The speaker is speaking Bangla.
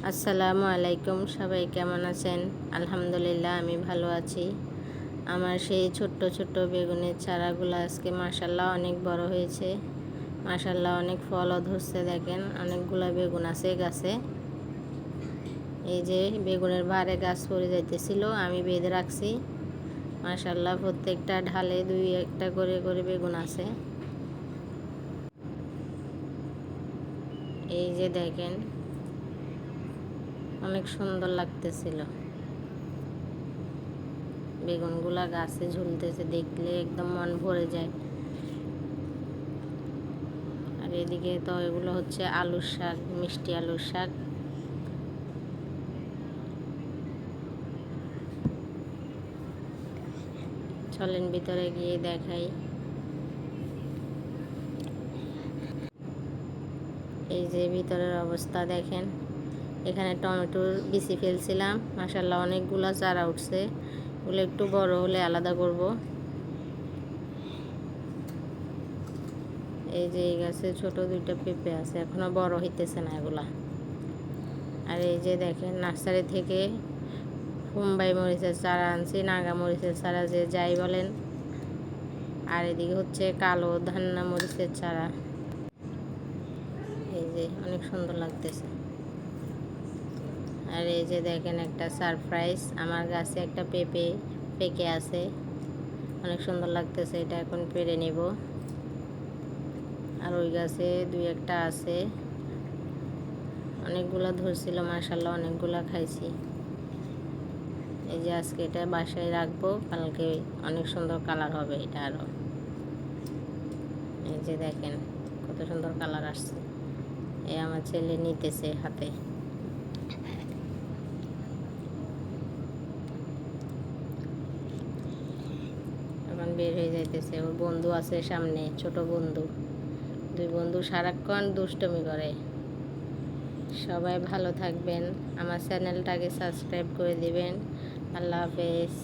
আসসালামু আলাইকুম, সবাই কেমন আছেন? আলহামদুলিল্লাহ আমি ভালো আছি। আমার সেই ছোট্ট ছোট্ট বেগুনের চারাগুলো আজকে মাশাল্লাহ অনেক বড় হয়েছে। মাশাল্লাহ অনেক ফলও ধরছে, দেখেন অনেকগুলা বেগুন আছে গাছে। এই যে বেগুনের ভারে গাছ পড়ে যাইতেছিল, আমি বেঁধে রাখছি। মাশাল্লাহ প্রত্যেকটা ঢালে দুই একটা করে করে বেগুন আছে। এই যে দেখেন অনেক সুন্দর লাগতেছিল, বেগুনগুলা গাছে ঝুলতেছে, দেখলে একদম মন ভরে যায়। আর এদিকে তো এগুলো হচ্ছে আলুর শাক, মিষ্টি আলুর শাক। চলেন ভিতরে গিয়ে দেখাই। এই যে ভিতরের অবস্থা দেখেন, এখানে টমেটোর বিচি ফেলছিলাম, মাশাল্লাহ অনেকগুলা চারা উঠছে। ওগুলো একটু বড় হলে আলাদা করব। এই যে এই গাছে ছোট দুইটা পেঁপে আছে, এখনো বড় হইতেছে না এগুলা। আর এই যে দেখেন নার্সারি থেকে মুম্বাই মরিচের চারা আনছি, নাগা মরিচের চারা যে যাই বলেন। আর এদিকে হচ্ছে কালো ধান্না মরিচের চারা। এই যে অনেক সুন্দর লাগতেছে। আর এই যে দেখেন একটা সারপ্রাইজ, আমার গাছে একটা পেঁপে পেকে আছে, অনেক সুন্দর লাগতেছে। এটা এখন পেড়ে নেব। আর ওই গাছে দুই একটা আছে, অনেকগুলা ধরছিল মাশাল্লাহ, অনেকগুলা খাইছি। এই যে আজকে এটা বাসায় রাখবো, কালকে অনেক সুন্দর কালার হবে এটা আরও। এই যে দেখেন কত সুন্দর কালার আসছে। এই আমার ছেলে নিতেছে হাতে। এখন বের হয়ে যাইতেছে, ওর বন্ধু আছে সামনে, ছোট বন্ধু। দুই বন্ধু সারাক্ষণ দুষ্টমি করে। সবাই ভালো থাকবেন, আমার চ্যানেলটাকে সাবস্ক্রাইব করে দিবেন। আল্লাহ হাফেজ।